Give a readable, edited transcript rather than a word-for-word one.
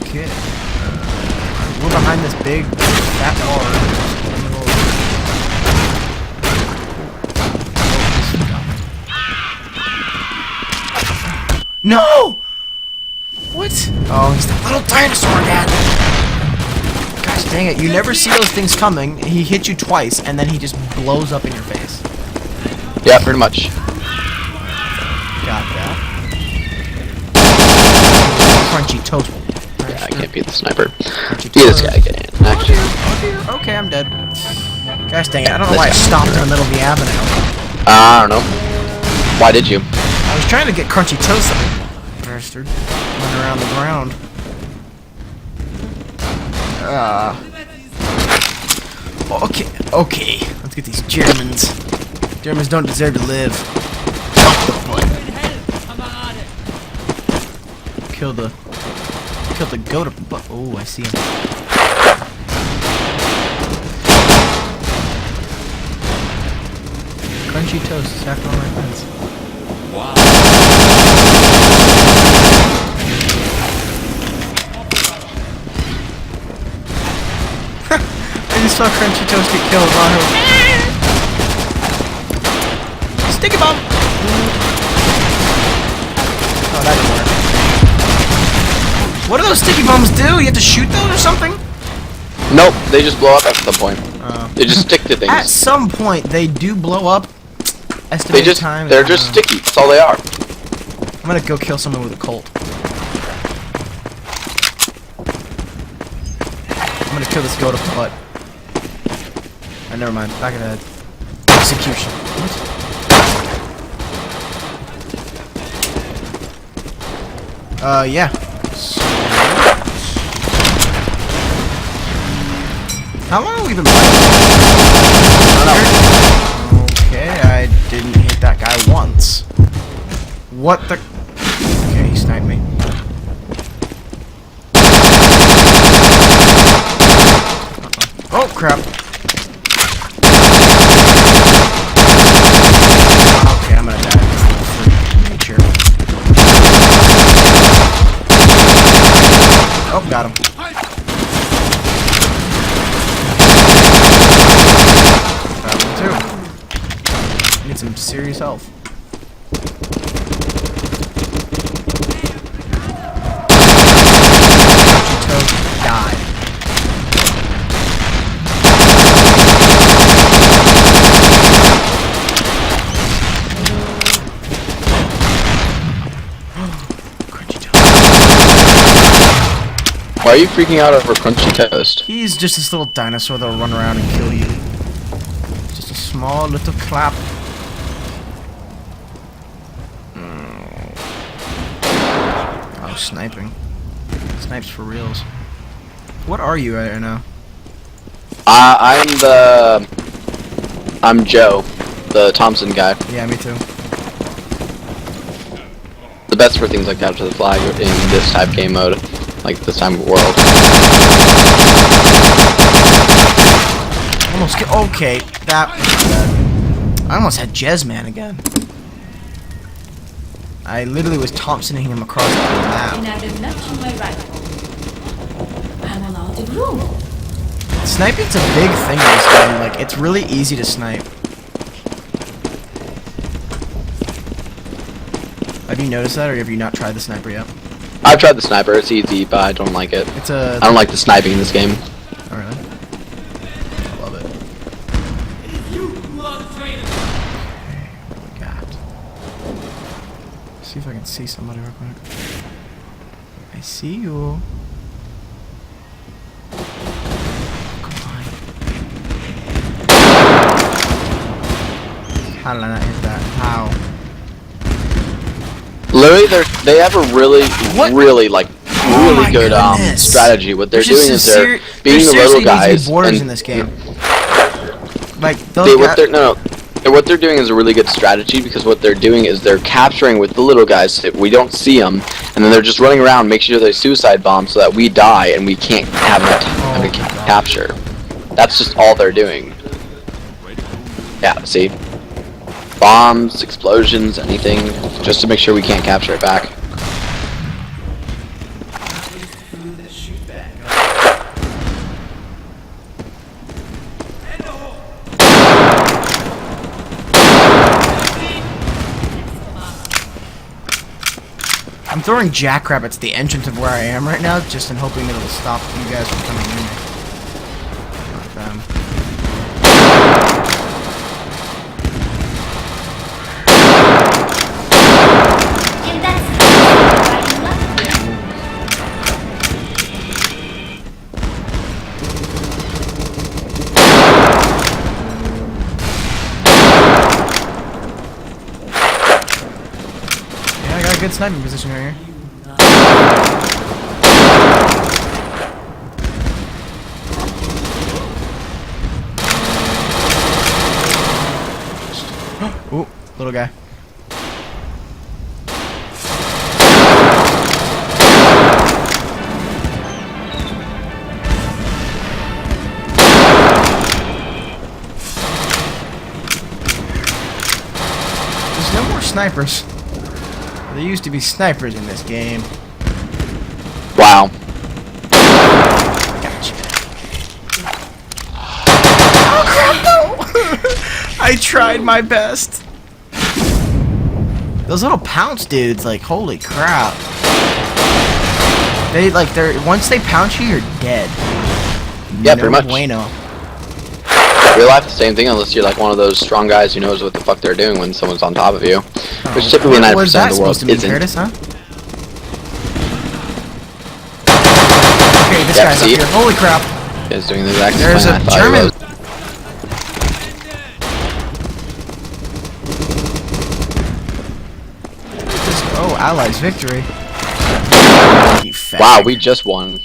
Okay. We're behind this big fat bar. No! What? Oh, he's the little dinosaur again. Gosh dang it! You never see those things coming. He hits you twice, and then he just blows up in your face. Yeah, pretty much. Got that. Crunchy toast. Yeah, I can't beat the sniper. Crunchy Beat this toast. guy again. Action. Oh dear. Okay, I'm dead. Gosh dang it! I don't know why I stopped in the middle of the avenue. I don't know. Why did you? I was trying to get crunchy toast. Bastard. Running around the ground. Okay. Okay. Let's get these Germans. Germans don't deserve to live. Kill the goat. Oh, I see him. Crunchy toast. Attack all my friends. Wow. I just saw Crunchy Toast get killed on her. Sticky bomb! Oh, that didn't work. What do those sticky bombs do? You have to shoot those or something? Nope, they just blow up at some point. They just stick to things. At some point, they do blow up. Estimated time. They're just sticky. That's all they are. I'm gonna go kill someone with a Colt. I'm gonna kill this goat up the butt. Oh, never mind. Back ahead. Execution. Yeah. How long have we been playing? I don't know. Okay, I didn't hit that guy once. What the? Okay, he sniped me. Oh crap. Okay, I'm gonna die. Freak of nature. Oh, got him. Got him too. Need some serious health. Die. Why are you freaking out over Crunchy Toast? He's just this little dinosaur that'll run around and kill you. Just a small little clap. Oh, sniping. Snipes for reals. What are you right now? I'm Joe, the Thompson guy. Yeah, me too. The best for things like capture the flag in this type game mode, like this time of world. Almost get okay. That. I almost had Jezman again. I literally was Thompsoning him across the map. Sniping's a big thing in this game. Like, it's really easy to snipe. Have you noticed that, or have you not tried the sniper yet? I've tried the sniper. It's easy, but I don't like it. I don't like the sniping in this game. Oh, really? I love it. Okay, what do we got? See if I can see somebody real quick. I see you. How did I not hit that? How? Literally, they have a really good goodness. strategy. What they're doing is they're beating the little guys. Borders in this game. Like those what they're doing is a really good strategy, because what they're doing is they're capturing with the little guys. We don't see them, and then they're just running around, making sure they suicide bomb so that we die and we can't have enough time to capture. That's just all they're doing. Yeah, see? Bombs, explosions, anything, just to make sure we can't capture it back. do this shoot back. I'm throwing jackrabbits at the entrance of where I am right now, just in hoping it'll stop you guys from coming in. Like them. Yeah, I got a good sniping position right here. Ooh, little guy. There's no more snipers. There used to be snipers in this game. Wow. Gotcha. Oh crap, no! I tried my best. Those little pounce dudes, like, holy crap. They're once they pounce you, you're dead. Yeah, No pretty much. bueno. Real life, the same thing, unless you're like one of those strong guys who knows what the fuck they're doing when someone's on top of you. Which typically 90% of the world isn't. Kurtis, huh? Okay, this Yeah, guy's see? up here. Holy crap. Is doing the exact same There's thing a I thought he German. was. Oh, Allies victory. You fat Wow, fuck. we just won.